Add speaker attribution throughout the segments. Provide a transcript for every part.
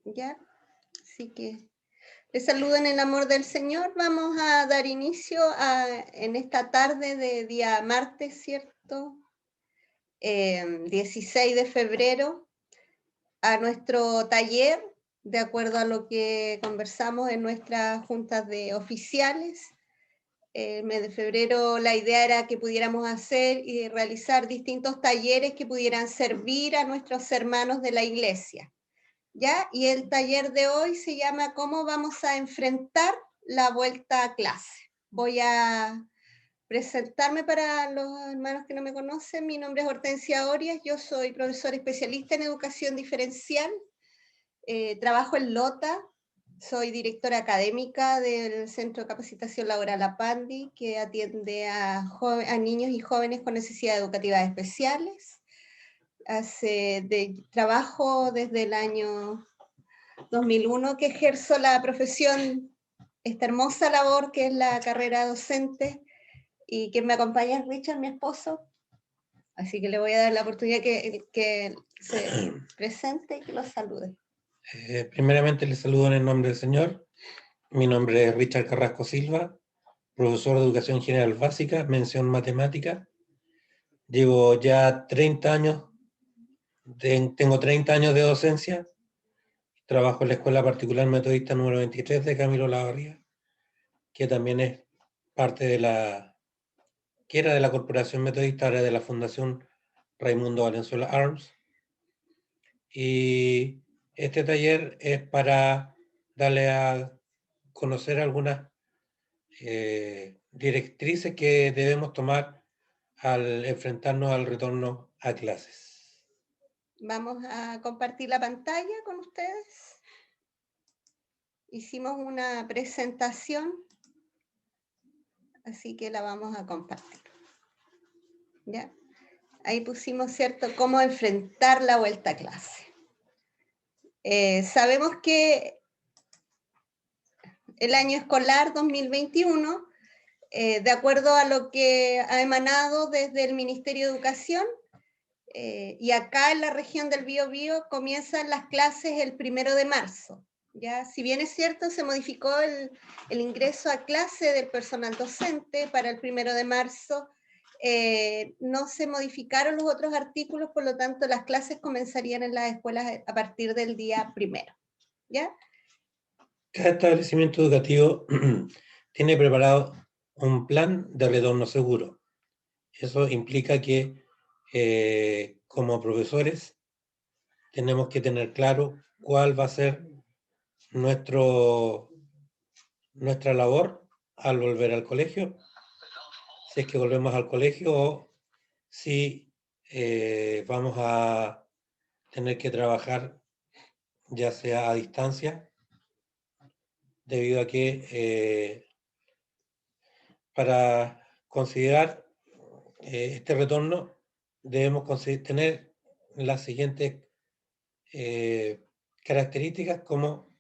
Speaker 1: ¿Ya? Así que les saludo en el amor del Señor. Vamos a dar inicio en esta tarde de día martes, ¿cierto? 16 de febrero, a nuestro taller, de acuerdo a lo que conversamos en nuestras juntas de oficiales. El mes de febrero la idea era que pudiéramos hacer y realizar distintos talleres que pudieran servir a nuestros hermanos de la iglesia. ¿Ya? Y el taller de hoy se llama ¿Cómo vamos a enfrentar la vuelta a clase? Voy a presentarme para los hermanos que no me conocen. Mi nombre es Hortensia Orias, yo soy profesora especialista en educación diferencial, trabajo en LOTA, soy directora académica del Centro de Capacitación Laboral APANDI, que atiende a niños y jóvenes con necesidades educativas especiales. Trabajo desde el año 2001 que ejerzo la profesión, esta hermosa labor que es la carrera docente, y quien me acompaña es Richard, mi esposo, así que le voy a dar la oportunidad que se presente y que los salude.
Speaker 2: Primeramente les saludo en el nombre del Señor. Mi nombre es Richard Carrasco Silva, profesor de Educación General Básica, mención matemática. Llevo ya 30 años, tengo 30 años de docencia. Trabajo en la Escuela Particular Metodista número 23 de Camilo Lavarría, que también es parte de que era de la Corporación Metodista, ahora de la Fundación Raimundo Valenzuela Arms. Y este taller es para darle a conocer algunas directrices que debemos tomar al enfrentarnos al retorno a clases.
Speaker 1: Vamos a compartir la pantalla con ustedes. Hicimos una presentación, así que la vamos a compartir. ¿Ya? Ahí pusimos, ¿cierto?, cómo enfrentar la vuelta a clase. Sabemos que el año escolar 2021, de acuerdo a lo que ha emanado desde el Ministerio de Educación, y acá en la región del Biobío comienzan las clases el 1 de marzo. ¿Ya? Si bien es cierto, se modificó el ingreso a clase del personal docente para el 1 de marzo, no se modificaron los otros artículos, por lo tanto las clases comenzarían en las escuelas a partir del día 1. ¿Ya?
Speaker 2: Cada establecimiento educativo tiene preparado un plan de retorno seguro. Eso implica que como profesores tenemos que tener claro cuál va a ser nuestra labor al volver al colegio, si es que volvemos al colegio o si vamos a tener que trabajar ya sea a distancia, debido a que para considerar este retorno debemos tener las siguientes características como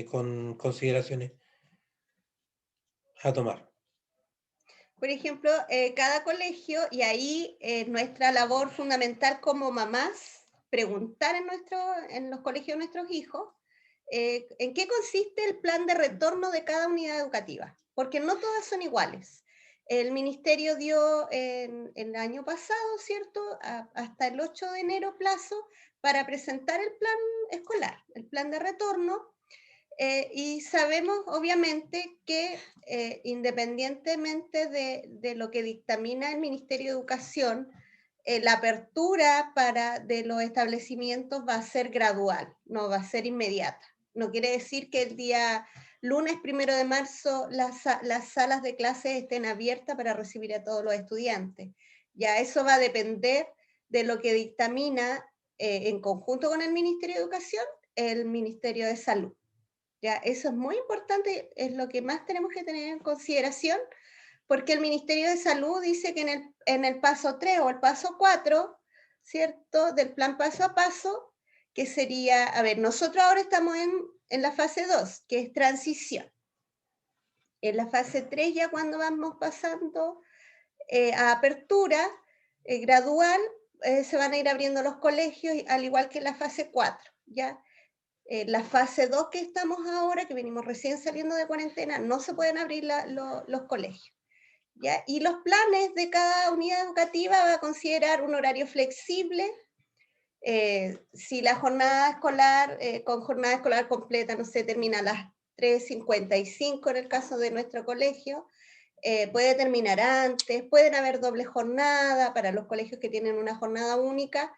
Speaker 2: con consideraciones a tomar.
Speaker 1: Por ejemplo, cada colegio, y ahí nuestra labor fundamental como mamás, preguntar en los colegios de nuestros hijos, ¿en qué consiste el plan de retorno de cada unidad educativa? Porque no todas son iguales. El ministerio dio en el año pasado, ¿cierto?, hasta el 8 de enero plazo para presentar el plan escolar, el plan de retorno. Y sabemos, obviamente, que independientemente de lo que dictamina el Ministerio de Educación, la apertura de los establecimientos va a ser gradual, no va a ser inmediata. No quiere decir que el día lunes 1 de marzo las salas de clases estén abiertas para recibir a todos los estudiantes. Ya eso va a depender de lo que dictamina en conjunto con el Ministerio de Educación, el Ministerio de Salud. Ya, eso es muy importante, es lo que más tenemos que tener en consideración, porque el Ministerio de Salud dice que en el paso 3 o el paso 4, ¿cierto?, del plan paso a paso, que sería, a ver, nosotros ahora estamos en la fase 2, que es transición. En la fase 3 ya cuando vamos pasando a apertura gradual, se van a ir abriendo los colegios, al igual que la fase 4, ¿ya? La fase 2 que estamos ahora, que venimos recién saliendo de cuarentena, no se pueden abrir los colegios, ¿ya? Y los planes de cada unidad educativa va a considerar un horario flexible. Si la jornada escolar, con jornada escolar completa, no sé, termina a las 3:55 en el caso de nuestro colegio, puede terminar antes, pueden haber doble jornada para los colegios que tienen una jornada única,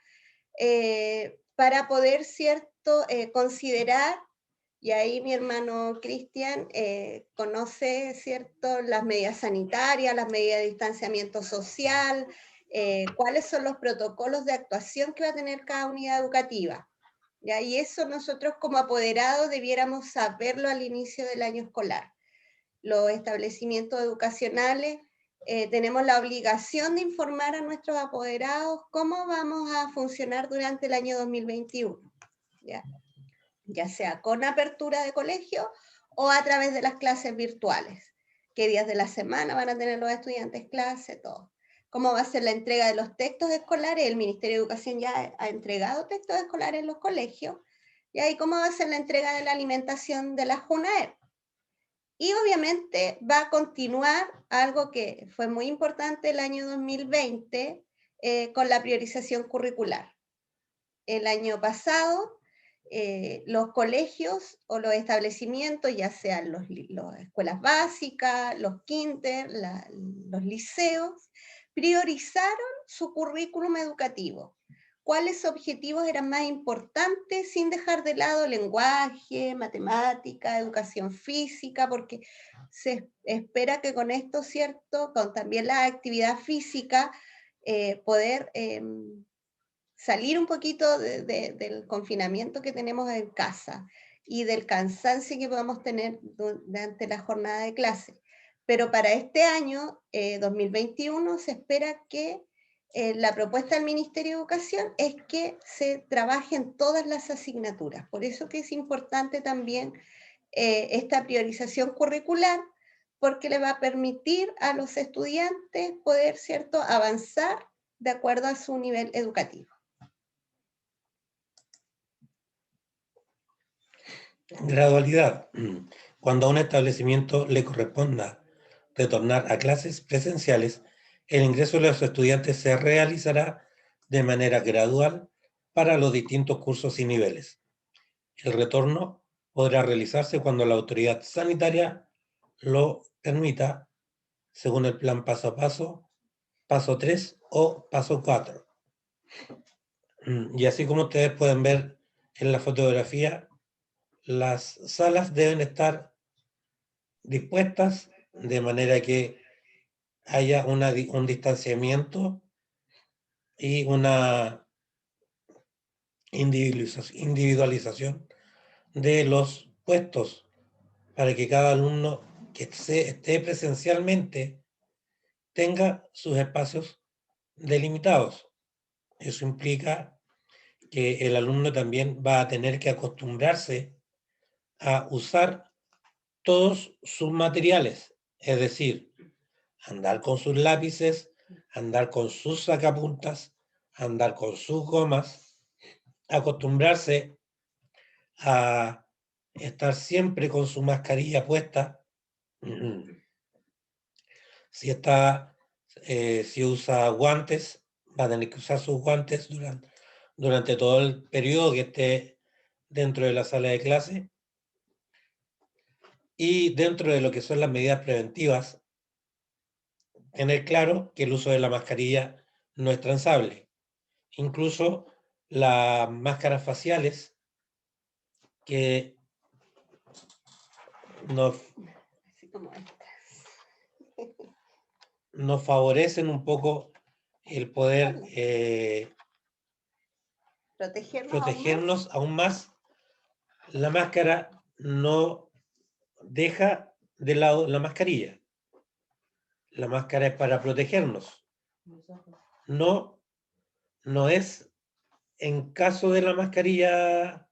Speaker 1: para poder, ¿cierto?, considerar, y ahí mi hermano Cristian conoce, ¿cierto?, las medidas sanitarias, las medidas de distanciamiento social, cuáles son los protocolos de actuación que va a tener cada unidad educativa. ¿Ya? Y eso nosotros como apoderados debiéramos saberlo al inicio del año escolar. Los establecimientos educacionales tenemos la obligación de informar a nuestros apoderados cómo vamos a funcionar durante el año 2021, ya sea con apertura de colegio o a través de las clases virtuales. ¿Qué días de la semana van a tener los estudiantes clase? Todo. ¿Cómo va a ser la entrega de los textos escolares? El Ministerio de Educación ya ha entregado textos escolares en los colegios. ¿Y cómo va a ser la entrega de la alimentación de la JUNAEP? Y obviamente va a continuar algo que fue muy importante el año 2020 con la priorización curricular. El año pasado, los colegios o los establecimientos, ya sean las escuelas básicas, los kinder, los liceos, priorizaron su currículum educativo. ¿Cuáles objetivos eran más importantes sin dejar de lado lenguaje, matemática, educación física? Porque se espera que con esto, ¿cierto?, con también la actividad física, poder salir un poquito del confinamiento que tenemos en casa y del cansancio que podamos tener durante la jornada de clase. Pero para este año, 2021, se espera que la propuesta del Ministerio de Educación es que se trabajen todas las asignaturas. Por eso que es importante también esta priorización curricular, porque le va a permitir a los estudiantes poder, ¿cierto?, avanzar de acuerdo a su nivel educativo.
Speaker 2: Gradualidad. Cuando a un establecimiento le corresponda retornar a clases presenciales, el ingreso de los estudiantes se realizará de manera gradual para los distintos cursos y niveles. El retorno podrá realizarse cuando la autoridad sanitaria lo permita, según el plan paso a paso 3 o paso 4. Y así como ustedes pueden ver en la fotografía, las salas deben estar dispuestas de manera que haya un distanciamiento y una individualización de los puestos para que cada alumno que esté presencialmente tenga sus espacios delimitados. Eso implica que el alumno también va a tener que acostumbrarse a usar todos sus materiales, es decir, andar con sus lápices, andar con sus sacapuntas, andar con sus gomas, acostumbrarse a estar siempre con su mascarilla puesta. Si usa guantes, va a tener que usar sus guantes durante todo el periodo que esté dentro de la sala de clase. Y dentro de lo que son las medidas preventivas, tener claro que el uso de la mascarilla no es transable. Incluso las máscaras faciales que nos favorecen un poco el poder protegernos aún más. La máscara no deja de lado la mascarilla. La máscara es para protegernos. No es en caso de la mascarilla.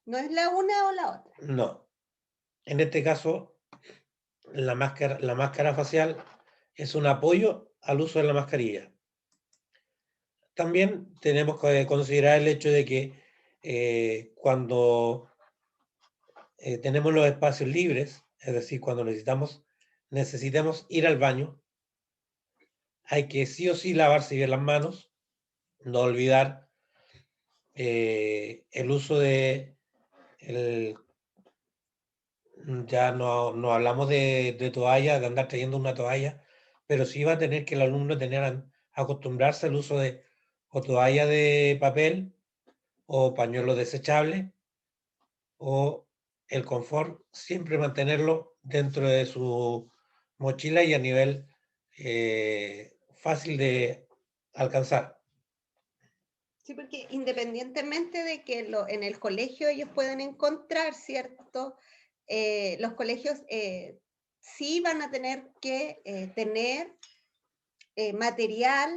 Speaker 1: No es la una o la otra.
Speaker 2: No. En este caso, la máscara facial es un apoyo al uso de la mascarilla. también tenemos que considerar el hecho de que cuando tenemos los espacios libres, es decir, cuando necesitemos ir al baño, hay que sí o sí lavarse bien las manos, no olvidar el uso de ya no hablamos de toalla, de andar trayendo una toalla, pero sí va a tener que el alumno acostumbrarse al uso de o toalla de papel o pañuelo desechable o el confort, siempre mantenerlo dentro de su mochila y a nivel fácil de alcanzar.
Speaker 1: Sí, porque independientemente de que en el colegio ellos pueden encontrar, ¿cierto? Los colegios sí van a tener que tener material,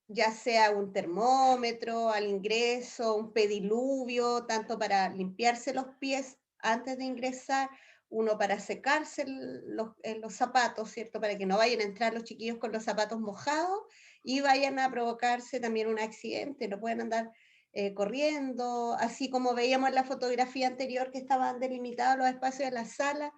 Speaker 1: ya sea un termómetro al ingreso, un pediluvio, tanto para limpiarse los pies antes de ingresar, uno para secarse los zapatos, ¿cierto? Para que no vayan a entrar los chiquillos con los zapatos mojados y vayan a provocarse también un accidente, no pueden andar corriendo, así como veíamos en la fotografía anterior que estaban delimitados los espacios de la sala,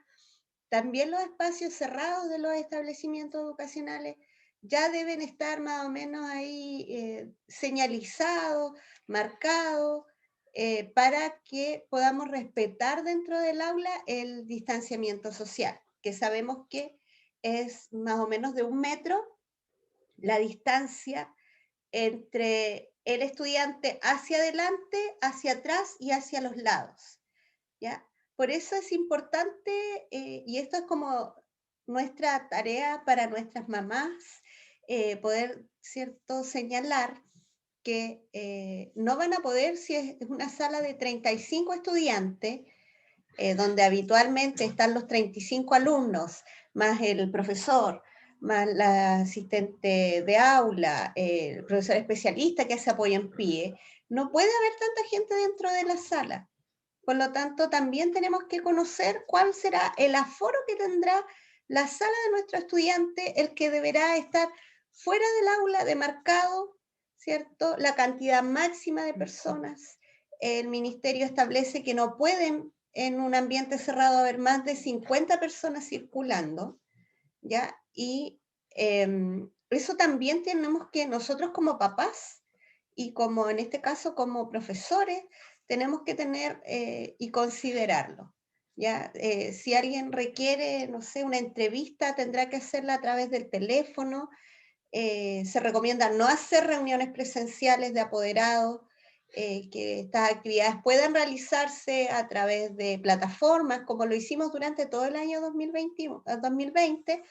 Speaker 1: también los espacios cerrados de los establecimientos educacionales ya deben estar más o menos ahí señalizados, marcados, para que podamos respetar dentro del aula el distanciamiento social, que sabemos que es más o menos de 1 metro la distancia entre el estudiante hacia adelante, hacia atrás y hacia los lados, ¿ya? Por eso es importante, y esto es como nuestra tarea para nuestras mamás, poder, ¿cierto?, señalar que no van a poder, si es una sala de 35 estudiantes, donde habitualmente están los 35 alumnos, más el profesor, más la asistente de aula, el profesor especialista que hace apoyo en PIE, no puede haber tanta gente dentro de la sala. Por lo tanto, también tenemos que conocer cuál será el aforo que tendrá la sala de nuestro estudiante, el que deberá estar fuera del aula demarcado, ¿cierto? La cantidad máxima de personas. El ministerio establece que no pueden en un ambiente cerrado haber más de 50 personas circulando, ¿ya? Y eso también tenemos que nosotros como papás y como en este caso como profesores, tenemos que tener y considerarlo. ¿Ya? Si alguien requiere, no sé, una entrevista, tendrá que hacerla a través del teléfono. Se recomienda no hacer reuniones presenciales de apoderados, que estas actividades puedan realizarse a través de plataformas, como lo hicimos durante todo el año 2020,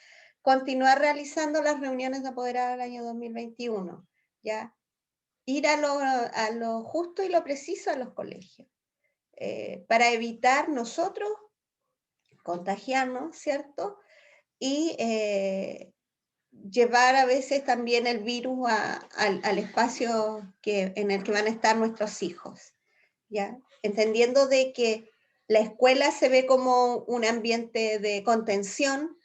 Speaker 1: continuar realizando las reuniones de apoderados del año 2021. ¿Ya? Ir a lo justo y lo preciso a los colegios, para evitar nosotros contagiarnos, ¿cierto? Y llevar a veces también el virus al espacio en el que van a estar nuestros hijos, ¿ya? Entendiendo de que la escuela se ve como un ambiente de contención,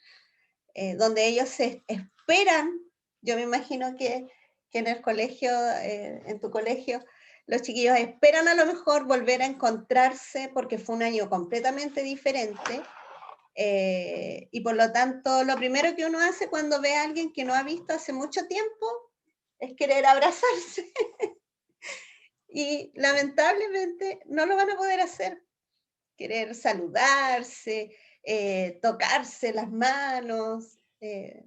Speaker 1: donde ellos se esperan, yo me imagino que en el colegio, en tu colegio, los chiquillos esperan a lo mejor volver a encontrarse porque fue un año completamente diferente, y por lo tanto lo primero que uno hace cuando ve a alguien que no ha visto hace mucho tiempo es querer abrazarse y lamentablemente no lo van a poder hacer, querer saludarse, tocarse las manos.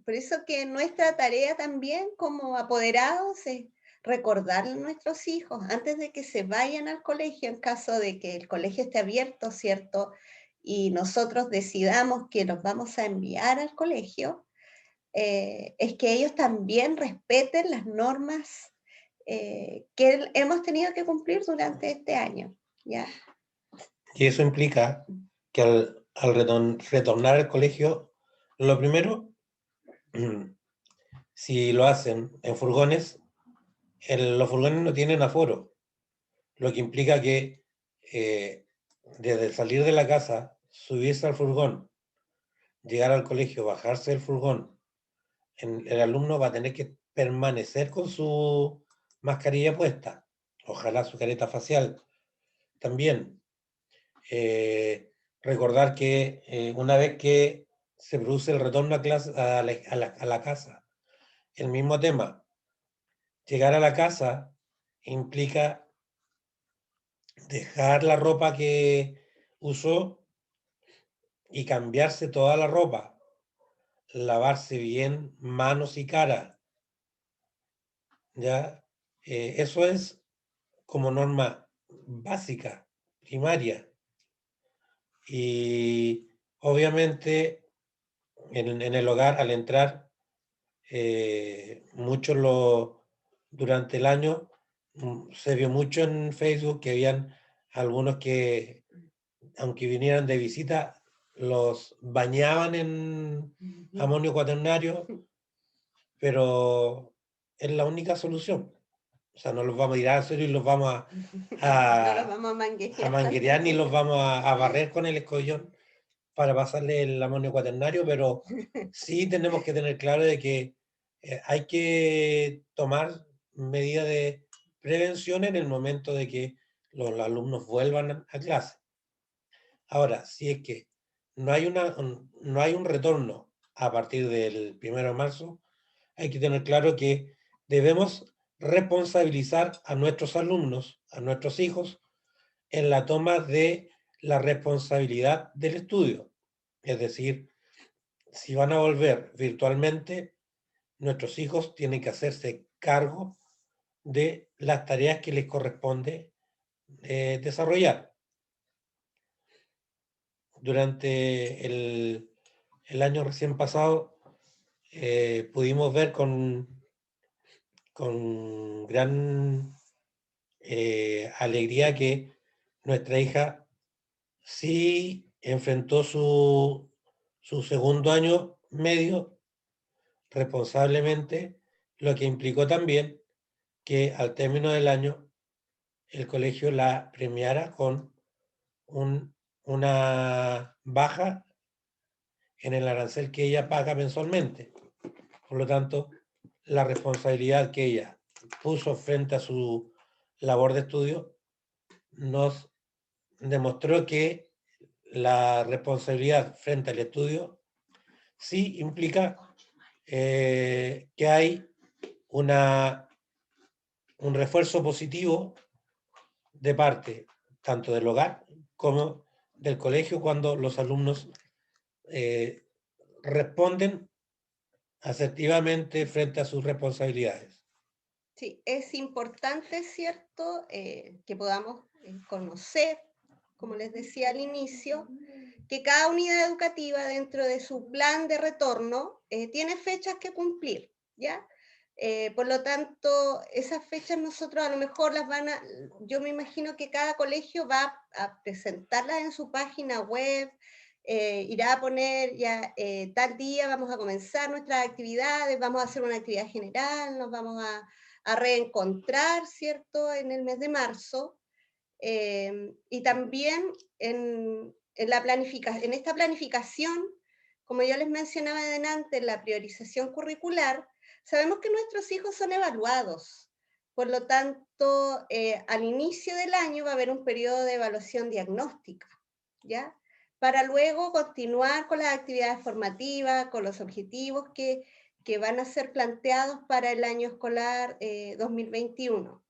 Speaker 1: Por eso que nuestra tarea también como apoderados es recordarle a nuestros hijos antes de que se vayan al colegio, en caso de que el colegio esté abierto, ¿cierto? Y nosotros decidamos que los vamos a enviar al colegio, es que ellos también respeten las normas que hemos tenido que cumplir durante este año, ¿ya?
Speaker 2: Y eso implica que al retornar al colegio, lo primero, si lo hacen en furgones, los furgones no tienen aforo, lo que implica que desde salir de la casa, subirse al furgón, llegar al colegio, bajarse del furgón, el alumno va a tener que permanecer con su mascarilla puesta, ojalá su careta facial también. Recordar que una vez que se produce el retorno a clase, a la casa, el mismo tema, llegar a la casa implica dejar la ropa que usó y cambiarse toda la ropa, lavarse bien manos y cara, ¿ya? Eso es como norma básica, primaria. Y obviamente en el hogar, al entrar, durante el año se vio mucho en Facebook que habían algunos que, aunque vinieran de visita, los bañaban en amonio cuaternario, pero es la única solución. O sea, no los vamos a ir a hacer y los vamos
Speaker 1: No los vamos
Speaker 2: a manguerear ni los vamos a barrer con el escollón para pasarle el amonio cuaternario, pero sí tenemos que tener claro de que hay que tomar medidas de prevención en el momento de que los alumnos vuelvan a clase. Ahora, si es que no hay un retorno a partir del 1 de marzo, hay que tener claro que debemos responsabilizar a nuestros alumnos, a nuestros hijos, en la toma de la responsabilidad del estudio. Es decir, si van a volver virtualmente, nuestros hijos tienen que hacerse cargo de las tareas que les corresponde desarrollar. Durante el año recién pasado pudimos ver con gran alegría que nuestra hija sí enfrentó su segundo año medio responsablemente, lo que implicó también que al término del año el colegio la premiara con una baja en el arancel que ella paga mensualmente. Por lo tanto, la responsabilidad que ella puso frente a su labor de estudio nos demostró que la responsabilidad frente al estudio sí implica que hay un refuerzo positivo de parte tanto del hogar como del colegio cuando los alumnos responden asertivamente frente a sus responsabilidades.
Speaker 1: Sí, es importante, ¿cierto?, que podamos conocer, como les decía al inicio, que cada unidad educativa dentro de su plan de retorno tiene fechas que cumplir, ¿ya? Por lo tanto, esas fechas nosotros a lo mejor yo me imagino que cada colegio va a presentarlas en su página web, irá a poner ya tal día vamos a comenzar nuestras actividades, vamos a hacer una actividad general, nos vamos a reencontrar, ¿cierto?, en el mes de marzo. Y también en esta planificación, como yo les mencionaba adelante, en la priorización curricular, sabemos que nuestros hijos son evaluados. Por lo tanto, al inicio del año va a haber un periodo de evaluación diagnóstica, ¿ya? Para luego continuar con las actividades formativas, con los objetivos que van a ser planteados para el año escolar 2021.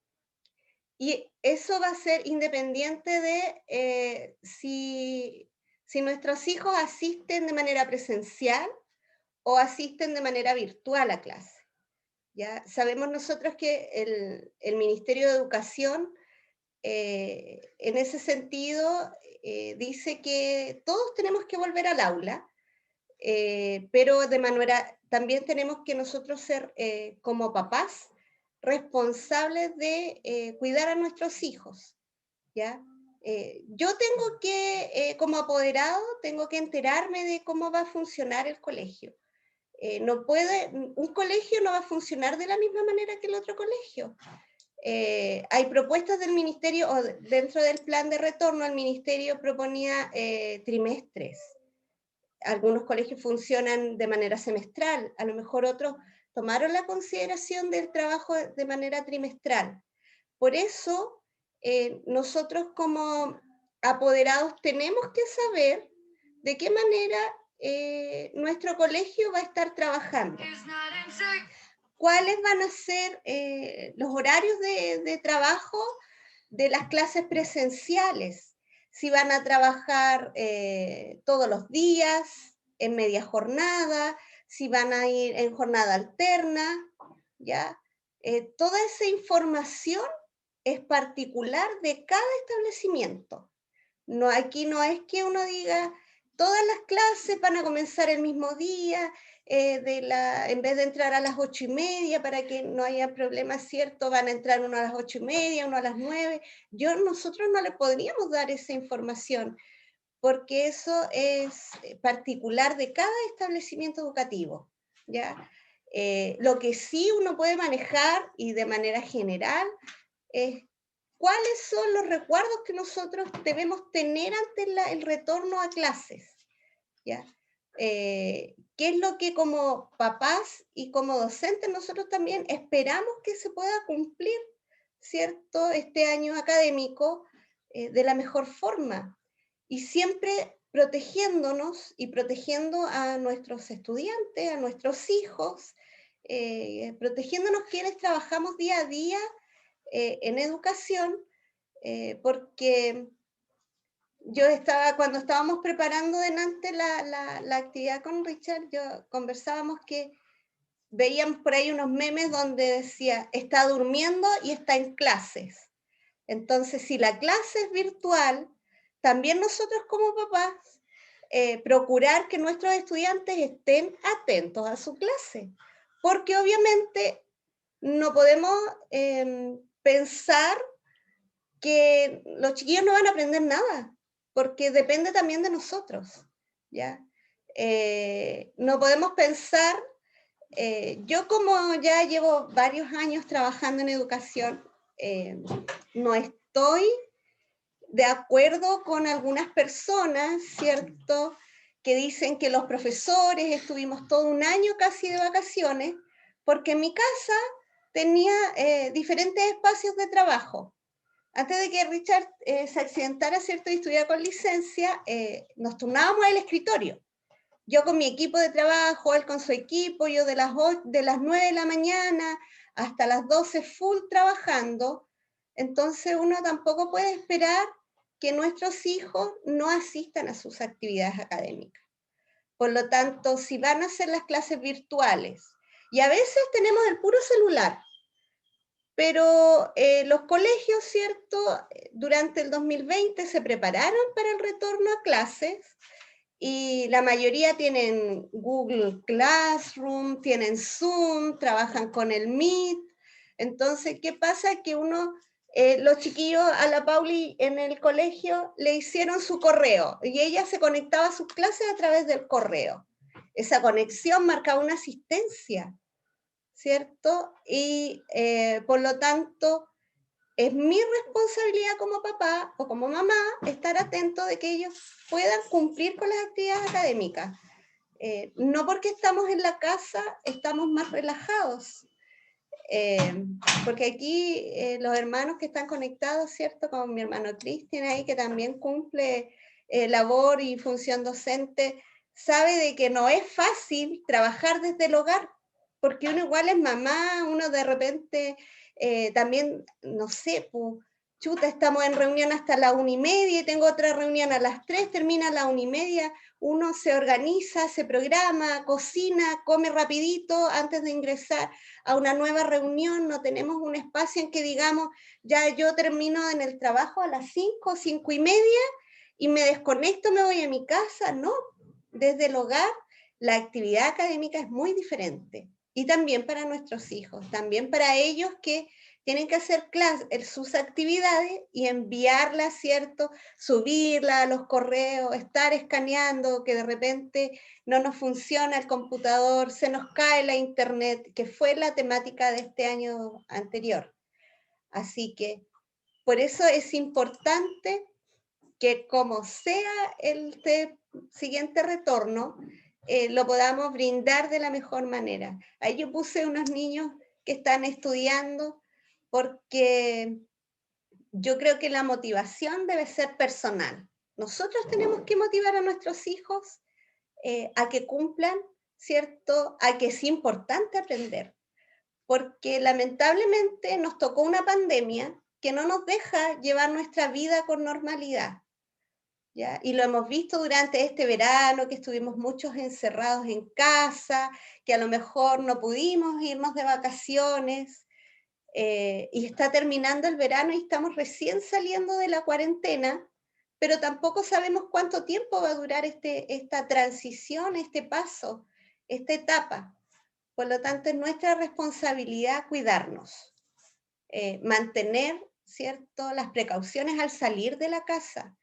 Speaker 1: Y eso va a ser independiente de si nuestros hijos asisten de manera presencial o asisten de manera virtual a clase. ¿Ya? Sabemos nosotros que el Ministerio de Educación, en ese sentido, dice que todos tenemos que volver al aula, pero también tenemos que nosotros ser, como papás, responsables de cuidar a nuestros hijos, ¿ya? Yo tengo que, como apoderado, tengo que enterarme de cómo va a funcionar el colegio. Un colegio no va a funcionar de la misma manera que el otro colegio. Hay propuestas del ministerio, o dentro del plan de retorno, el ministerio proponía trimestres. Algunos colegios funcionan de manera semestral, a lo mejor otros tomaron la consideración del trabajo de manera trimestral. Por eso, nosotros como apoderados tenemos que saber de qué manera nuestro colegio va a estar trabajando. ¿Cuáles van a ser los horarios de trabajo de las clases presenciales? Si van a trabajar todos los días, en media jornada, si van a ir en jornada alterna, ¿ya? Toda esa información es particular de cada establecimiento. No, aquí no es que uno diga, todas las clases van a comenzar el mismo día, en vez de entrar a las 8:30 para que no haya problemas, ¿cierto? Van a entrar uno a las 8:30, uno a las 9. Nosotros no le podríamos dar esa información, porque eso es particular de cada establecimiento educativo, ¿ya? Lo que sí uno puede manejar, y de manera general, es cuáles son los recuerdos que nosotros debemos tener ante el retorno a clases, ¿ya? ¿Qué es lo que como papás y como docentes nosotros también esperamos que se pueda cumplir, ¿cierto? Este año académico de la mejor forma, y siempre protegiéndonos y protegiendo a nuestros estudiantes, a nuestros hijos, protegiéndonos quienes trabajamos día a día en educación, porque cuando estábamos preparando delante la actividad con Richard, conversábamos que veíamos por ahí unos memes donde decía, está durmiendo y está en clases. Entonces, si la clase es virtual, también nosotros como papás, procurar que nuestros estudiantes estén atentos a su clase, porque obviamente no podemos pensar que los chiquillos no van a aprender nada, porque depende también de nosotros, ¿ya? No podemos pensar, yo como ya llevo varios años trabajando en educación, no estoy de acuerdo con algunas personas, ¿cierto?, que dicen que los profesores estuvimos todo un año casi de vacaciones, porque en mi casa tenía diferentes espacios de trabajo. Antes de que Richard se accidentara, ¿cierto?, y estudiara con licencia, nos turnábamos el escritorio. Yo con mi equipo de trabajo, él con su equipo, yo de las 9 de la mañana hasta las 12 full trabajando. Entonces uno tampoco puede esperar que nuestros hijos no asistan a sus actividades académicas. Por lo tanto, si van a hacer las clases virtuales, y a veces tenemos el puro celular, pero los colegios, ¿cierto?, durante el 2020 se prepararon para el retorno a clases, y la mayoría tienen Google Classroom, tienen Zoom, trabajan con el Meet. Entonces, ¿qué pasa? Que los chiquillos a la Pauli en el colegio le hicieron su correo, y ella se conectaba a sus clases a través del correo. Esa conexión marcaba una asistencia, ¿cierto? Y por lo tanto, es mi responsabilidad como papá o como mamá estar atento de que ellos puedan cumplir con las actividades académicas. No porque estamos en la casa estamos más relajados, porque aquí los hermanos que están conectados, ¿cierto? Como mi hermano Cristian ahí, que también cumple labor y función docente, sabe de que no es fácil trabajar desde el hogar, porque uno igual es mamá, uno de repente también, no sé, chuta, estamos en reunión hasta la 1:30 y tengo otra reunión a las 3, termina a la 1:30, uno se organiza, se programa, cocina, come rapidito antes de ingresar a una nueva reunión. No tenemos un espacio en que digamos, ya yo termino en el trabajo a las 5, 5:30 y me desconecto, me voy a mi casa. No, desde el hogar la actividad académica es muy diferente. Y también para nuestros hijos, también para ellos que tienen que hacer sus actividades y enviarlas, ¿cierto? Subirlas a los correos, estar escaneando, que de repente no nos funciona el computador, se nos cae la internet, que fue la temática de este año anterior. Así que por eso es importante que como sea el siguiente retorno, lo podamos brindar de la mejor manera. Ahí yo puse unos niños que están estudiando porque yo creo que la motivación debe ser personal. Nosotros tenemos que motivar a nuestros hijos a que cumplan, ¿cierto? A que es importante aprender, porque lamentablemente nos tocó una pandemia que no nos deja llevar nuestra vida con normalidad, ¿ya? Y lo hemos visto durante este verano, que estuvimos muchos encerrados en casa, que a lo mejor no pudimos irnos de vacaciones, y está terminando el verano y estamos recién saliendo de la cuarentena, pero tampoco sabemos cuánto tiempo va a durar esta transición, este paso, esta etapa. Por lo tanto, es nuestra responsabilidad cuidarnos, mantener, ¿cierto?, las precauciones al salir de la casa,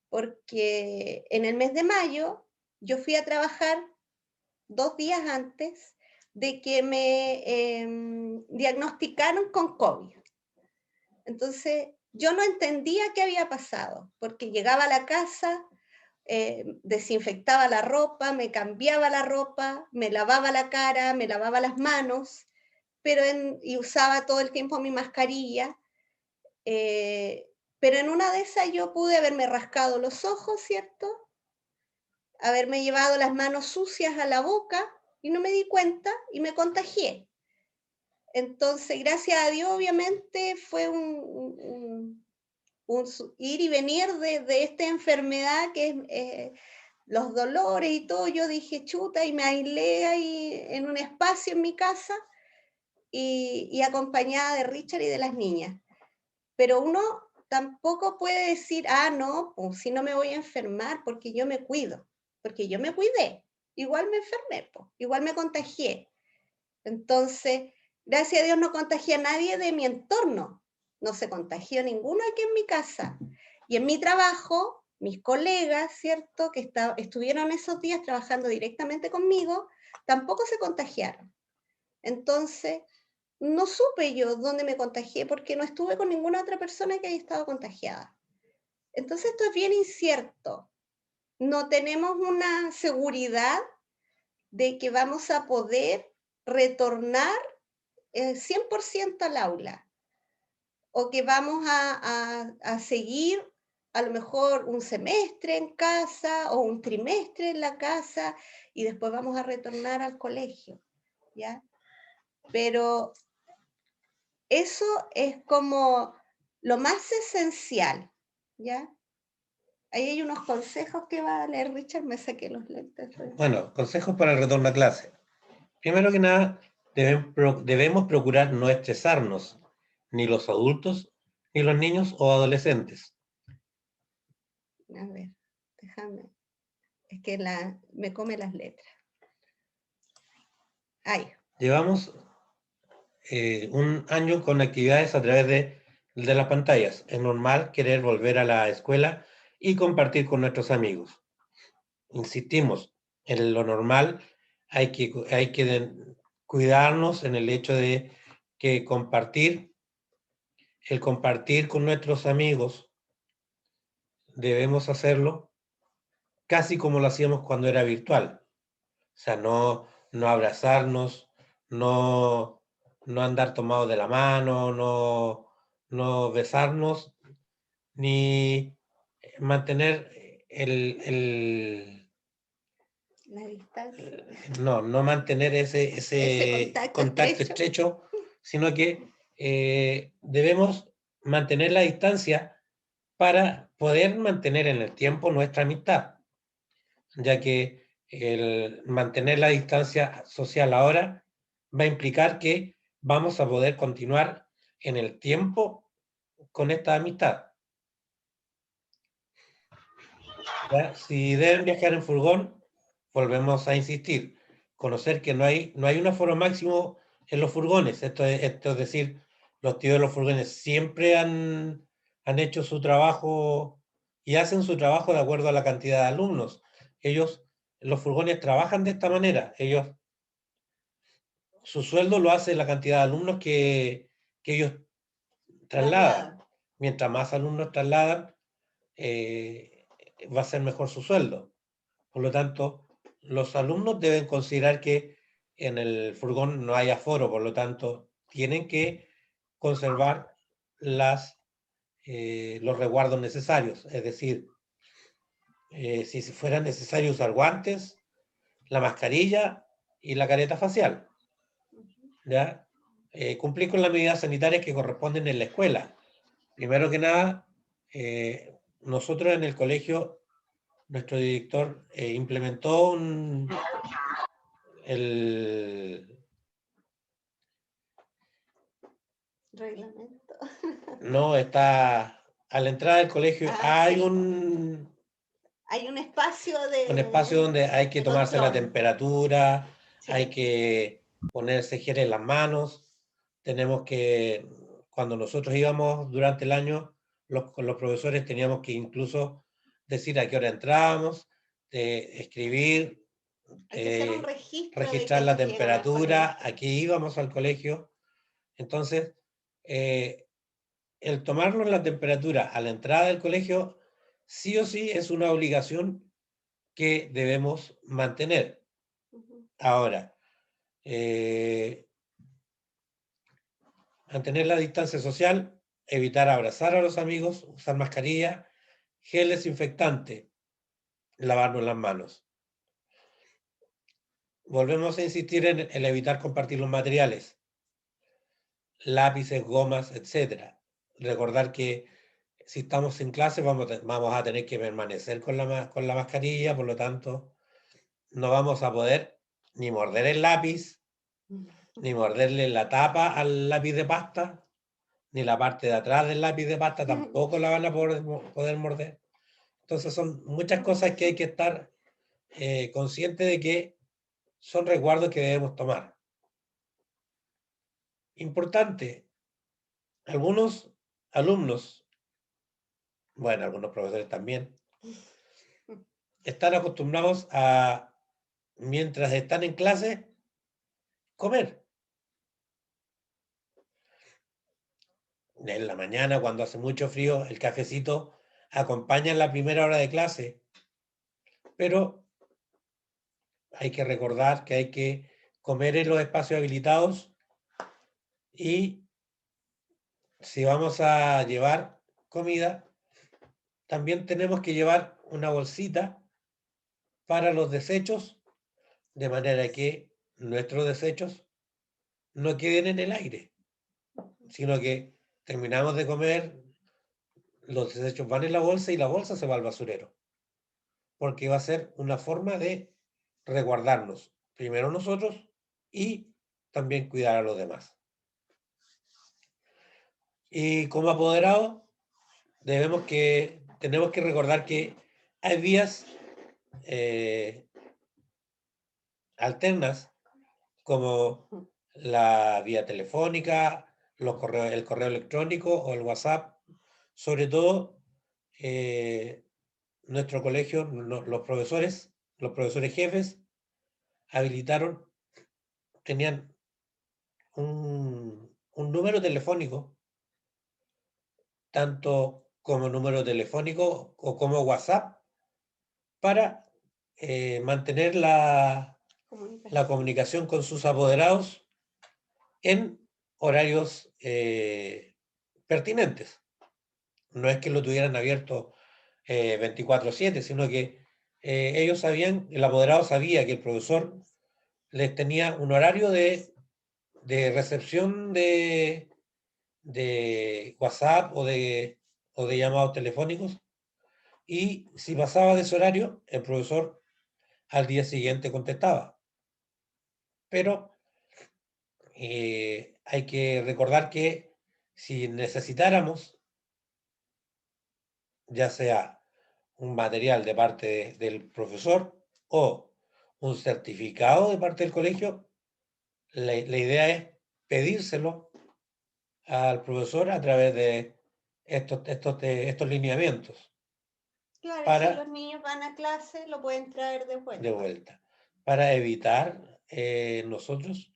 Speaker 1: porque en el mes de mayo yo fui a trabajar 2 días antes de que me diagnosticaron con COVID. Entonces, yo no entendía qué había pasado, porque llegaba a la casa, desinfectaba la ropa, me cambiaba la ropa, me lavaba la cara, me lavaba las manos, y usaba todo el tiempo mi mascarilla, pero en una de esas yo pude haberme rascado los ojos, ¿cierto? Haberme llevado las manos sucias a la boca y no me di cuenta y me contagié. Entonces, gracias a Dios, obviamente, fue un ir y venir de esta enfermedad que es los dolores y todo. Yo dije, chuta, y me aislé ahí en un espacio en mi casa y acompañada de Richard y de las niñas. Pero uno tampoco puede decir, ah, no, pues si no me voy a enfermar porque yo me cuido, porque yo me cuidé. Igual me enfermé, pues, igual me contagié. Entonces, gracias a Dios no contagié a nadie de mi entorno, no se contagió ninguno aquí en mi casa. Y en mi trabajo, mis colegas, ¿cierto?, que estuvieron esos días trabajando directamente conmigo, tampoco se contagiaron. Entonces, no supe yo dónde me contagié porque no estuve con ninguna otra persona que haya estado contagiada. Entonces, esto es bien incierto. No tenemos una seguridad de que vamos a poder retornar 100% al aula, o que vamos a seguir a lo mejor un semestre en casa o un trimestre en la casa y después vamos a retornar al colegio, ¿ya? Pero eso es como lo más esencial, ¿ya? Ahí hay unos consejos que va a leer Richard, me saqué los lentes.
Speaker 2: Bueno, consejos para el retorno a clase. Primero que nada, debemos procurar no estresarnos, ni los adultos, ni los niños o adolescentes.
Speaker 1: A ver, déjame. Es que me come las letras. Ay.
Speaker 2: Llevamos un año con actividades a través de las pantallas. Es normal querer volver a la escuela y compartir con nuestros amigos. Insistimos, en lo normal hay que cuidarnos en el hecho de que el compartir con nuestros amigos, debemos hacerlo casi como lo hacíamos cuando era virtual. O sea, no abrazarnos, no andar tomados de la mano, no besarnos, ni mantener
Speaker 1: La distancia.
Speaker 2: no mantener ese contacto estrecho, sino que debemos mantener la distancia para poder mantener en el tiempo nuestra amistad, ya que el mantener la distancia social ahora va a implicar que vamos a poder continuar en el tiempo con esta amistad. ¿Ya? Si deben viajar en furgón, volvemos a insistir, conocer que no hay un aforo máximo en los furgones. Esto es decir, los tíos de los furgones siempre han hecho su trabajo y hacen su trabajo de acuerdo a la cantidad de alumnos. Los furgones trabajan de esta manera. Su sueldo lo hace la cantidad de alumnos que ellos trasladan. Mientras más alumnos trasladan, va a ser mejor su sueldo. Por lo tanto, los alumnos deben considerar que en el furgón no hay aforo, por lo tanto, tienen que conservar los resguardos necesarios. Es decir, si fuera necesario usar guantes, la mascarilla y la careta facial, ¿ya? Cumplir con las medidas sanitarias que corresponden en la escuela. Primero que nada, nosotros en el colegio, nuestro director implementó el...
Speaker 1: Reglamento.
Speaker 2: No, está a la entrada del colegio, hay
Speaker 1: Sí.
Speaker 2: un
Speaker 1: Hay un espacio
Speaker 2: donde hay que
Speaker 1: de
Speaker 2: tomarse la
Speaker 1: control.
Speaker 2: temperatura,
Speaker 1: Sí.
Speaker 2: hay que ponerse gel en las manos, tenemos que, cuando nosotros íbamos durante el año, con los profesores teníamos que incluso decir a qué hora entrábamos, escribir,
Speaker 1: Hay que hacer un registro de
Speaker 2: registrar la
Speaker 1: quienes llegan al
Speaker 2: temperatura,
Speaker 1: colegio.
Speaker 2: a qué íbamos al colegio. Entonces, el tomarnos la temperatura a la entrada del colegio, sí o sí es una obligación que debemos mantener. Ahora, mantener la distancia social, evitar abrazar a los amigos, usar mascarilla, gel desinfectante, lavarnos las manos. Volvemos a insistir en el evitar compartir los materiales, lápices, gomas, etc. Recordar que si estamos en clase vamos a tener que permanecer con la mascarilla, por lo tanto, no vamos a poder ni morder el lápiz, ni morderle la tapa al lápiz de pasta, ni la parte de atrás del lápiz de pasta tampoco la van a poder morder. Entonces son muchas cosas que hay que estar conscientes de que son resguardos que debemos tomar. Importante, algunos alumnos, bueno, algunos profesores también, están acostumbrados a, mientras están en clase, comer. En la mañana, cuando hace mucho frío, el cafecito acompaña en la primera hora de clase, pero hay que recordar que hay que comer en los espacios habilitados y si vamos a llevar comida, también tenemos que llevar una bolsita para los desechos, de manera que nuestros desechos no queden en el aire, sino que terminamos de comer, los desechos van en la bolsa y la bolsa se va al basurero, porque va a ser una forma de resguardarnos, primero nosotros y también cuidar a los demás. Y como apoderado, tenemos que recordar que hay vías alternas como la vía telefónica, el correo electrónico o el WhatsApp. Sobre todo, nuestro colegio, los profesores jefes, tenían un número telefónico, tanto como número telefónico o como WhatsApp, para mantener la comunicación con sus apoderados en horarios pertinentes. No es que lo tuvieran abierto 24/7, sino que ellos sabían, el apoderado sabía que el profesor les tenía un horario de recepción de WhatsApp o de llamados telefónicos, y si pasaba de ese horario, el profesor al día siguiente contestaba. Pero hay que recordar que si necesitáramos, ya sea un material de parte del profesor o un certificado de parte del colegio, la idea es pedírselo al profesor a través de estos lineamientos.
Speaker 1: Claro, y si
Speaker 2: Para,
Speaker 1: los niños van a clase, lo pueden traer de vuelta.
Speaker 2: Para evitar nosotros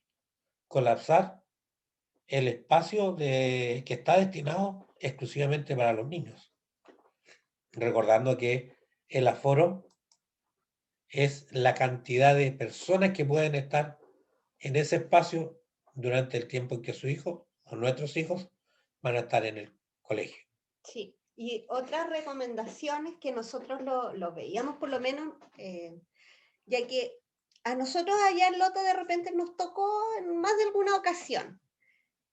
Speaker 2: colapsar el espacio que está destinado exclusivamente para los niños. Recordando que el aforo es la cantidad de personas que pueden estar en ese espacio durante el tiempo en que su hijo o nuestros hijos van a estar en el colegio.
Speaker 1: Sí, y otras recomendaciones que nosotros lo veíamos por lo menos, ya que a nosotros allá en Lota de repente nos tocó en más de alguna ocasión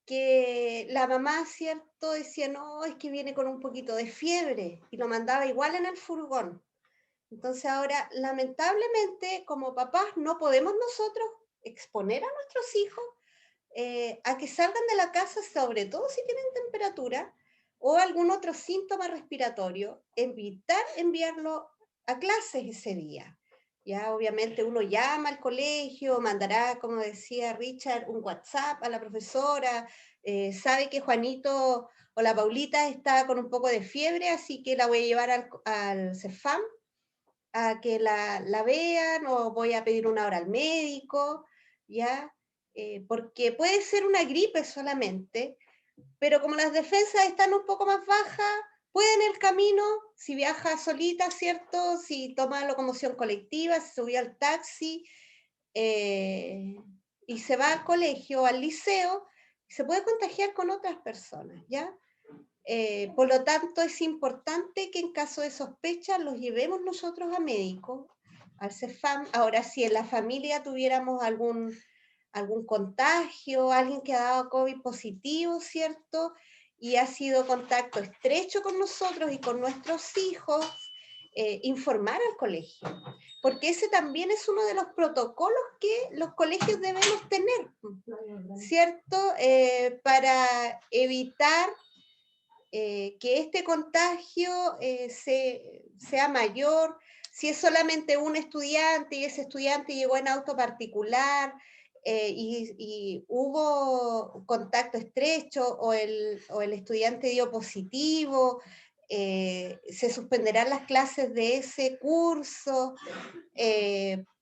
Speaker 1: que la mamá, ¿cierto? Decía, no, es que viene con un poquito de fiebre y lo mandaba igual en el furgón. Entonces ahora, lamentablemente, como papás, no podemos nosotros exponer a nuestros hijos a que salgan de la casa, sobre todo si tienen temperatura o algún otro síntoma respiratorio, evitar enviarlo a clases ese día. Ya obviamente uno llama al colegio, mandará, como decía Richard, un WhatsApp a la profesora, sabe que Juanito o la Paulita está con un poco de fiebre, así que la voy a llevar al CEFAM a que la vean o voy a pedir una hora al médico, ¿ya? Porque puede ser una gripe solamente, pero como las defensas están un poco más bajas, puede en el camino, si viaja solita, ¿cierto? Si toma locomoción colectiva, si subió al taxi y se va al colegio o al liceo, se puede contagiar con otras personas, ¿ya? Por lo tanto, es importante que en caso de sospecha los llevemos nosotros a médico, al CEFAM. Ahora, si en la familia tuviéramos algún contagio, alguien que ha dado COVID positivo, ¿cierto? Y ha sido contacto estrecho con nosotros y con nuestros hijos, informar al colegio, porque ese también es uno de los protocolos que los colegios debemos tener, ¿cierto? Para evitar que este contagio sea mayor, si es solamente un estudiante y ese estudiante llegó en auto particular y hubo contacto estrecho o el estudiante dio positivo, se suspenderán las clases de ese curso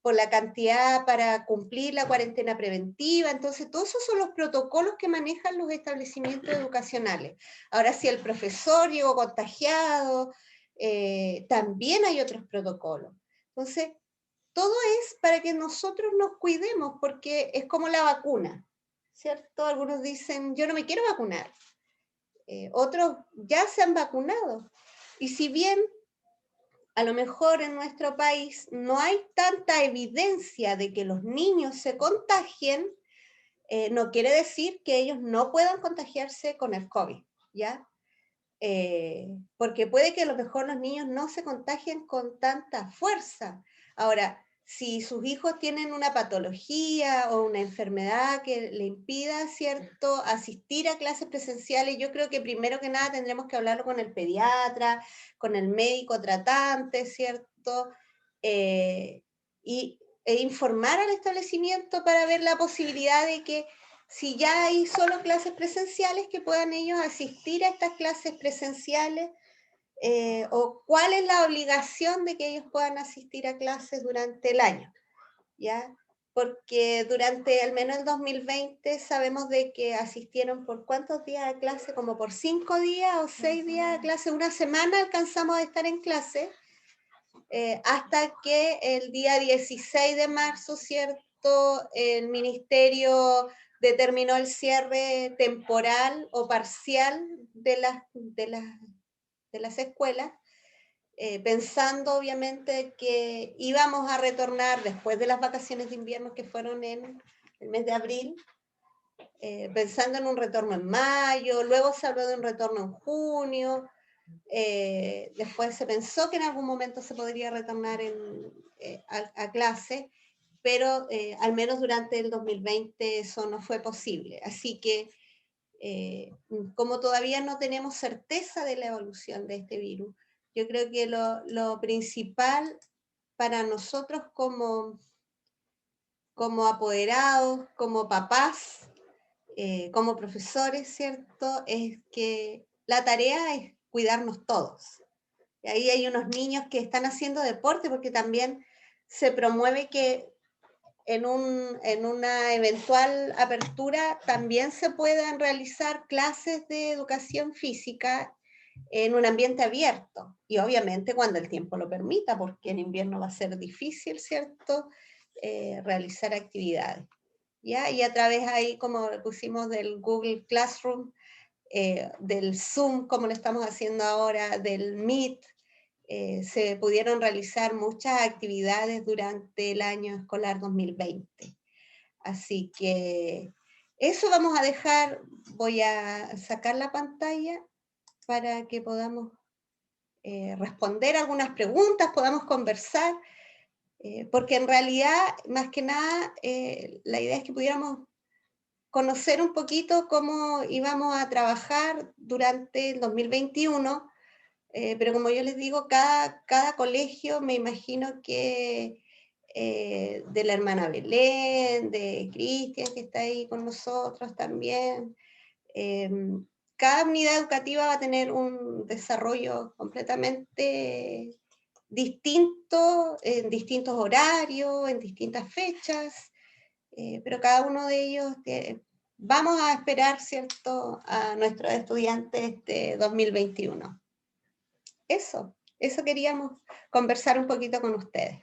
Speaker 1: por la cantidad para cumplir la cuarentena preventiva. Entonces, todos esos son los protocolos que manejan los establecimientos educacionales. Ahora, si el profesor llegó contagiado, también hay otros protocolos. Entonces, todo es para que nosotros nos cuidemos, porque es como la vacuna, ¿cierto? Algunos dicen, yo no me quiero vacunar. Otros ya se han vacunado. Y si bien a lo mejor en nuestro país no hay tanta evidencia de que los niños se contagien, no quiere decir que ellos no puedan contagiarse con el COVID, ¿ya? Porque puede que a lo mejor los niños no se contagien con tanta fuerza. Ahora, si sus hijos tienen una patología o una enfermedad que le impida, ¿cierto?, asistir a clases presenciales, yo creo que primero que nada tendremos que hablarlo con el pediatra, con el médico tratante, ¿cierto? Eh, e informar al establecimiento para ver la posibilidad de que si ya hay solo clases presenciales, que puedan ellos asistir a estas clases presenciales, o cuál es la obligación de que ellos puedan asistir a clases durante el año, ¿ya? Porque durante al menos el 2020 sabemos de que asistieron por ¿cuántos días a clase? Como por 5 días o 6 días a clase, una semana alcanzamos a estar en clase, hasta que el día 16 de marzo, ¿cierto? El ministerio determinó el cierre temporal o parcial de las escuelas, pensando obviamente que íbamos a retornar después de las vacaciones de invierno que fueron en el mes de abril, pensando en un retorno en mayo, luego se habló de un retorno en junio, después se pensó que en algún momento se podría retornar a clase, pero al menos durante el 2020 eso no fue posible. Así que como todavía no tenemos certeza de la evolución de este virus, yo creo que lo principal para nosotros como apoderados, como papás, como profesores, ¿cierto? Es que la tarea es cuidarnos todos. Y ahí hay unos niños que están haciendo deporte porque también se promueve que en una eventual apertura también se puedan realizar clases de educación física en un ambiente abierto. Y obviamente cuando el tiempo lo permita, porque en invierno va a ser difícil, ¿cierto? Realizar actividades. ¿Ya? Y a través ahí, como pusimos del Google Classroom, del Zoom, como lo estamos haciendo ahora, del Meet, se pudieron realizar muchas actividades durante el año escolar 2020. Así que eso vamos a dejar, voy a sacar la pantalla para que podamos responder algunas preguntas, podamos conversar, porque en realidad, más que nada, la idea es que pudiéramos conocer un poquito cómo íbamos a trabajar durante el 2021, pero como yo les digo, cada colegio, me imagino que de la hermana Belén, de Cristian, que está ahí con nosotros también, cada unidad educativa va a tener un desarrollo completamente distinto, en distintos horarios, en distintas fechas, pero cada uno de ellos vamos a esperar, ¿cierto?, a nuestros estudiantes este 2021. Eso queríamos conversar un poquito con ustedes.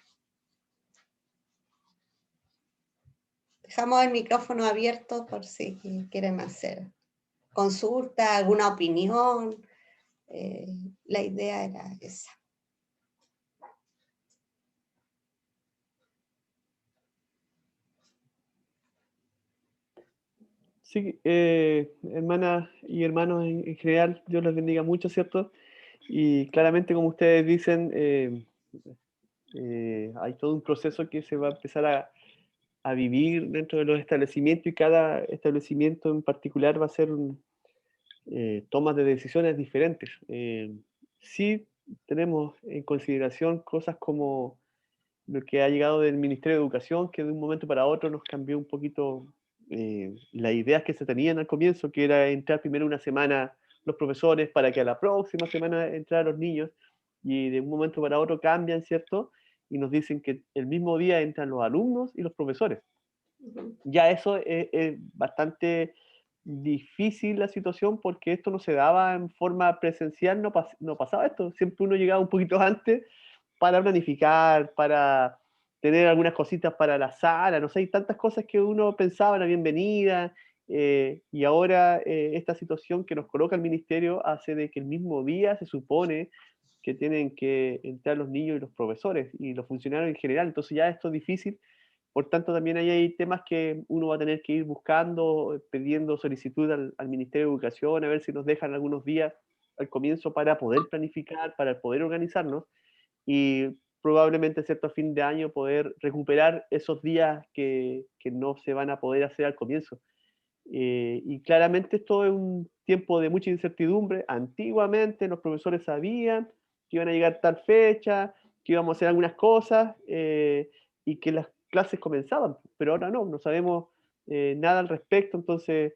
Speaker 1: Dejamos el micrófono abierto por si quieren hacer consulta, alguna opinión. La idea era esa.
Speaker 3: Sí, hermanas y hermanos en general, Dios les bendiga mucho, ¿cierto? Y claramente, como ustedes dicen, hay todo un proceso que se va a empezar a vivir dentro de los establecimientos, y cada establecimiento en particular va a hacer tomas de decisiones diferentes. Sí tenemos en consideración cosas como lo que ha llegado del Ministerio de Educación, que de un momento para otro nos cambió un poquito las ideas que se tenían al comienzo, que era entrar primero una semana los profesores para que a la próxima semana entraran los niños, y de un momento para otro cambian, ¿cierto? Y nos dicen que el mismo día entran los alumnos y los profesores. Ya eso es bastante difícil la situación, porque esto no se daba en forma presencial, no pasaba esto. Siempre uno llegaba un poquito antes para planificar, para tener algunas cositas para la sala, no sé, hay tantas cosas que uno pensaba, la bienvenida, y ahora esta situación que nos coloca el ministerio hace de que el mismo día se supone que tienen que entrar los niños y los profesores y los funcionarios en general, entonces ya esto es difícil. Por tanto, también ahí hay temas que uno va a tener que ir buscando, pidiendo solicitud al Ministerio de Educación, a ver si nos dejan algunos días al comienzo para poder planificar, para poder organizarnos, y probablemente, ¿cierto?, a fin de año poder recuperar esos días que no se van a poder hacer al comienzo. Y claramente esto es un tiempo de mucha incertidumbre. Antiguamente los profesores sabían que iban a llegar tal fecha, que íbamos a hacer algunas cosas, y que las clases comenzaban, pero ahora no sabemos nada al respecto. Entonces,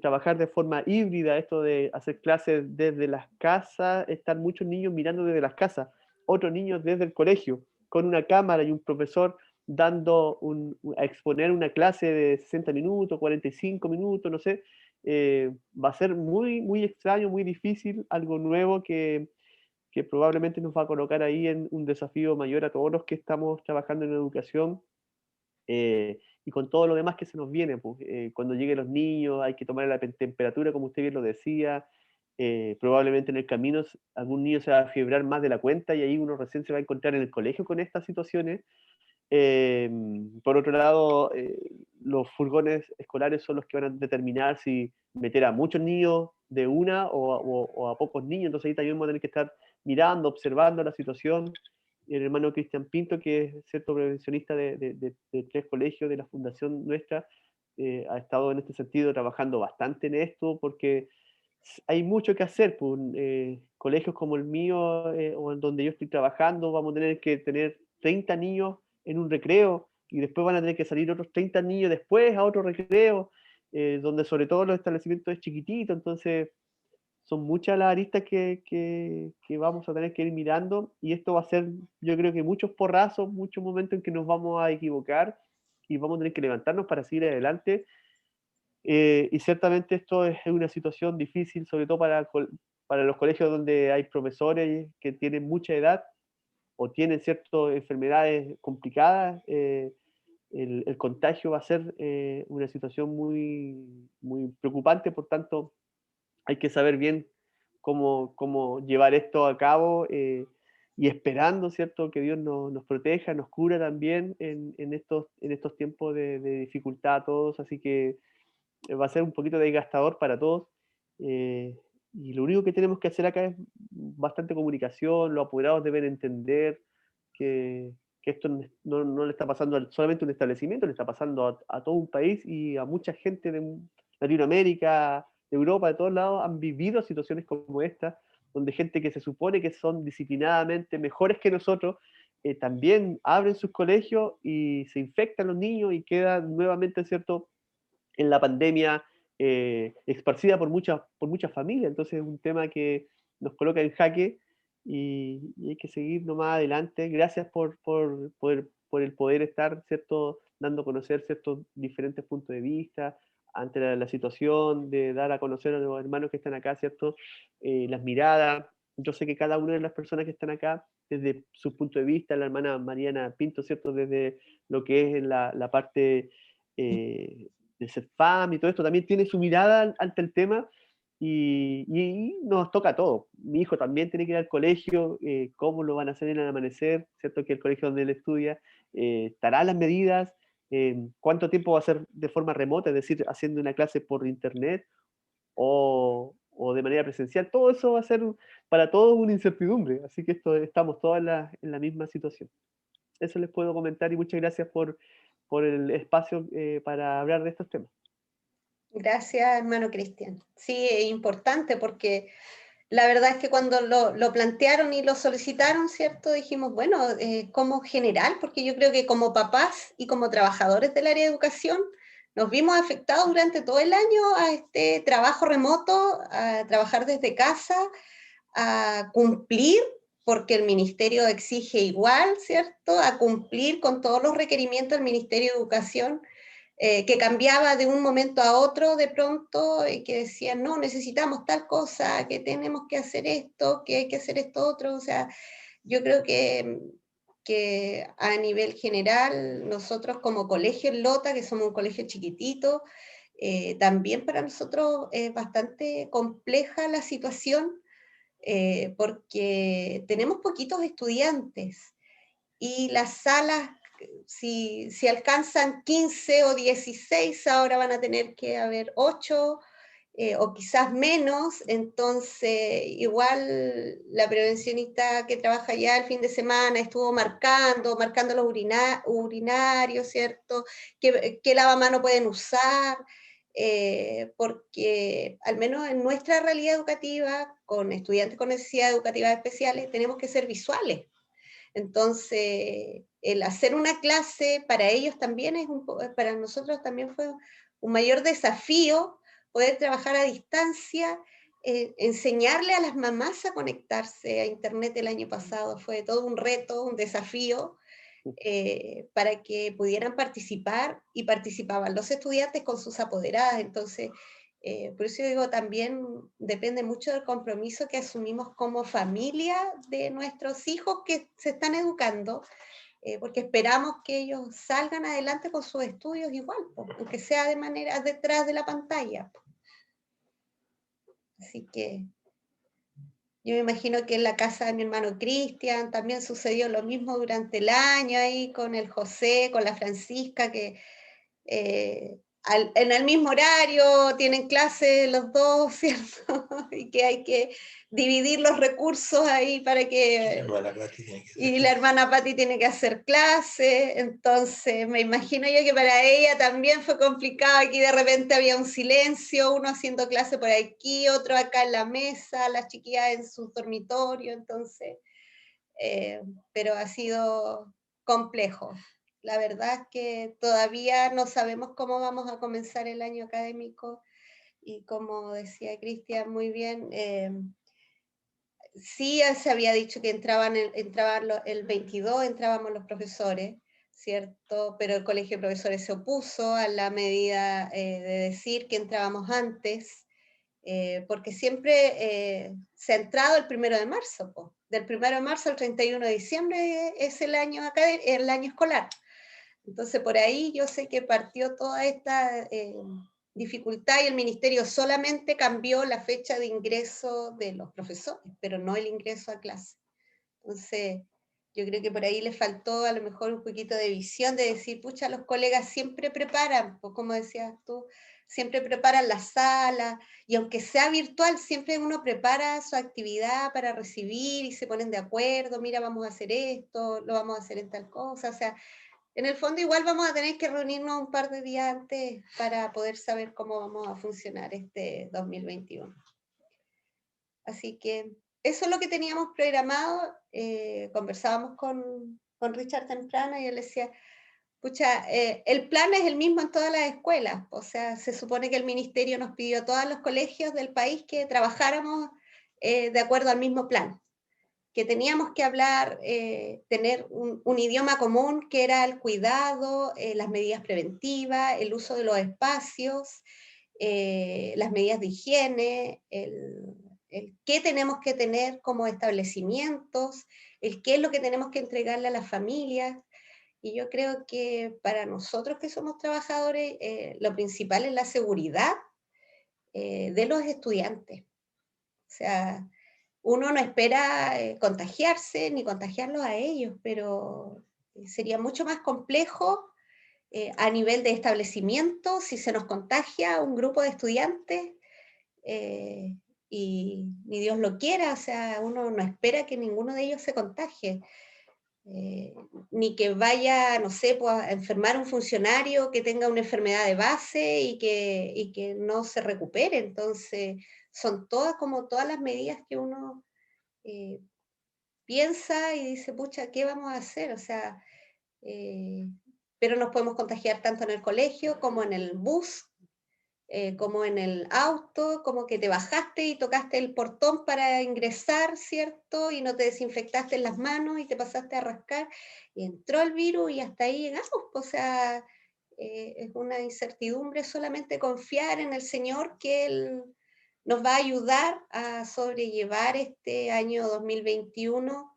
Speaker 3: trabajar de forma híbrida, esto de hacer clases desde las casas, están muchos niños mirando desde las casas, otros niños desde el colegio, con una cámara y un profesor dando a exponer una clase de 60 minutos, 45 minutos, no sé, va a ser muy, muy extraño, muy difícil, algo nuevo que probablemente nos va a colocar ahí en un desafío mayor a todos los que estamos trabajando en educación, y con todo lo demás que se nos viene. Pues, cuando lleguen los niños hay que tomar la temperatura, como usted bien lo decía. Probablemente en el camino algún niño se va a fiebrar más de la cuenta, y ahí uno recién se va a encontrar en el colegio con estas situaciones. Por otro lado, los furgones escolares son los que van a determinar si meter a muchos niños de una o a pocos niños. Entonces ahí también vamos a tener que estar mirando, observando la situación. El hermano Cristian Pinto, que es cierto prevencionista de 3 colegios de la fundación nuestra, ha estado en este sentido trabajando bastante en esto, porque hay mucho que hacer. Pues, colegios como el mío, o en donde yo estoy trabajando, vamos a tener que tener 30 niños en un recreo, y después van a tener que salir otros 30 niños después a otro recreo, donde sobre todo los establecimientos es chiquitito. Entonces son muchas las aristas que vamos a tener que ir mirando, y esto va a ser, yo creo que muchos porrazos, muchos momentos en que nos vamos a equivocar y vamos a tener que levantarnos para seguir adelante. Y ciertamente esto es una situación difícil, sobre todo para para los colegios donde hay profesores que tienen mucha edad o tienen ciertas enfermedades complicadas, el contagio va a ser una situación muy preocupante. Por tanto, hay que saber bien cómo llevar esto a cabo, y esperando, ¿cierto?, que Dios nos proteja, nos cura también en estos tiempos de dificultad a todos. Así que va a ser un poquito desgastador para todos. Y lo único que tenemos que hacer acá es bastante comunicación. Los apoderados deben entender que, que esto no le está pasando solamente a un establecimiento, le está pasando a todo un país, y a mucha gente de Latinoamérica, de Europa, de todos lados, han vivido situaciones como esta, donde gente que se supone que son disciplinadamente mejores que nosotros, también abren sus colegios y se infectan los niños y quedan nuevamente, ¿cierto?, en la pandemia, esparcida por muchas familias. Entonces es un tema que nos coloca en jaque, y hay que seguir nomás adelante. Gracias por el poder estar, ¿cierto?, dando a conocer ciertos diferentes puntos de vista ante la situación, de dar a conocer a los hermanos que están acá, ¿cierto?, las miradas. Yo sé que cada una de las personas que están acá, desde su punto de vista, la hermana Mariana Pinto, ¿cierto?, desde lo que es la parte de ser FAM y todo esto, también tiene su mirada ante el tema, y nos toca a todos. Mi hijo también tiene que ir al colegio, cómo lo van a hacer en el amanecer, ¿cierto?, que el colegio donde él estudia estará las medidas, cuánto tiempo va a ser de forma remota, es decir, haciendo una clase por internet o de manera presencial. Todo eso va a ser para todos una incertidumbre, así que estamos todos en la misma situación. Eso les puedo comentar, y muchas gracias por el espacio para hablar de estos temas.
Speaker 1: Gracias, hermano Cristian. Sí, es importante porque la verdad es que cuando lo plantearon y lo solicitaron, ¿cierto? Dijimos, bueno, como general, porque yo creo que como papás y como trabajadores del área de educación, nos vimos afectados durante todo el año a este trabajo remoto, a trabajar desde casa, a cumplir, porque el ministerio exige igual, ¿cierto? A cumplir con todos los requerimientos del Ministerio de Educación, que cambiaba de un momento a otro de pronto, y que decían, no, necesitamos tal cosa, que tenemos que hacer esto, que hay que hacer esto otro. O sea, yo creo que a nivel general, nosotros como colegio en Lota, que somos un colegio chiquitito, también para nosotros es bastante compleja la situación, porque tenemos poquitos estudiantes y las salas, si alcanzan 15 o 16, ahora van a tener que haber 8, o quizás menos. Entonces igual la prevencionista que trabaja ya el fin de semana estuvo marcando los urinarios, ¿cierto? ¿Qué lavamanos pueden usar? Porque al menos en nuestra realidad educativa, con estudiantes con necesidades educativas especiales, tenemos que ser visuales. Entonces, el hacer una clase para ellos también para nosotros también fue un mayor desafío poder trabajar a distancia, enseñarle a las mamás a conectarse a internet el año pasado. Fue todo un reto, un desafío, para que pudieran participar, y participaban los estudiantes con sus apoderadas. Entonces, por eso digo, también depende mucho del compromiso que asumimos como familia de nuestros hijos que se están educando, porque esperamos que ellos salgan adelante con sus estudios igual, aunque sea de manera detrás de la pantalla. Así que yo me imagino que en la casa de mi hermano Cristian también sucedió lo mismo durante el año ahí con el José, con la Francisca, que en el mismo horario tienen clase los dos, ¿cierto? Y que hay que dividir los recursos ahí para que... Y la hermana Patti tiene que hacer clase. Entonces me imagino yo que para ella también fue complicado. Aquí de repente había un silencio, uno haciendo clase por aquí, otro acá en la mesa, las chiquillas en su dormitorio. Entonces, pero ha sido complejo. La verdad es que todavía no sabemos cómo vamos a comenzar el año académico, y como decía Cristian muy bien, sí se había dicho que entraban el 22, entrábamos los profesores, ¿cierto? Pero el colegio de profesores se opuso a la medida, de decir que entrábamos antes, porque siempre se ha entrado el 1 de marzo, po. Del 1 de marzo al 31 de diciembre es el año escolar. Entonces por ahí yo sé que partió toda esta dificultad y el ministerio solamente cambió la fecha de ingreso de los profesores, pero no el ingreso a clase. Entonces yo creo que por ahí le faltó a lo mejor un poquito de visión de decir, pucha, los colegas siempre preparan, pues como decías tú, siempre preparan la sala, y aunque sea virtual, siempre uno prepara su actividad para recibir y se ponen de acuerdo, mira, vamos a hacer esto, lo vamos a hacer en tal cosa, o sea, en el fondo igual vamos a tener que reunirnos un par de días antes para poder saber cómo vamos a funcionar este 2021. Así que eso es lo que teníamos programado. Conversábamos con Richard temprano y él decía, pucha, el plan es el mismo en todas las escuelas. O sea, se supone que el ministerio nos pidió a todos los colegios del país que trabajáramos de acuerdo al mismo plan, que teníamos que hablar, tener un idioma común que era el cuidado, las medidas preventivas, el uso de los espacios, las medidas de higiene, el qué tenemos que tener como establecimientos, el qué es lo que tenemos que entregarle a las familias. Y yo creo que para nosotros que somos trabajadores, lo principal es la seguridad de los estudiantes. O sea, uno no espera contagiarse ni contagiarlos a ellos, pero sería mucho más complejo a nivel de establecimiento si se nos contagia un grupo de estudiantes y ni Dios lo quiera, o sea, uno no espera que ninguno de ellos se contagie. Ni que vaya, no sé, pues, a enfermar un funcionario que tenga una enfermedad de base y que no se recupere. Entonces, son todas como todas las medidas que uno piensa y dice, pucha, ¿qué vamos a hacer? O sea, pero nos podemos contagiar tanto en el colegio como en el bus, como en el auto, como que te bajaste y tocaste el portón para ingresar, ¿cierto? Y no te desinfectaste las manos y te pasaste a rascar y entró el virus y hasta ahí llegamos. O sea, es una incertidumbre solamente confiar en el Señor que Él nos va a ayudar a sobrellevar este año 2021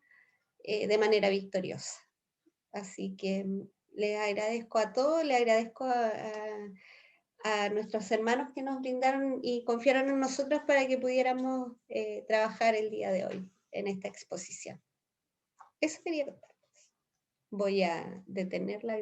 Speaker 1: de manera victoriosa. Así que les agradezco a todos, les agradezco a nuestros hermanos que nos brindaron y confiaron en nosotros para que pudiéramos trabajar el día de hoy en esta exposición. Eso quería contarles. Voy a detener la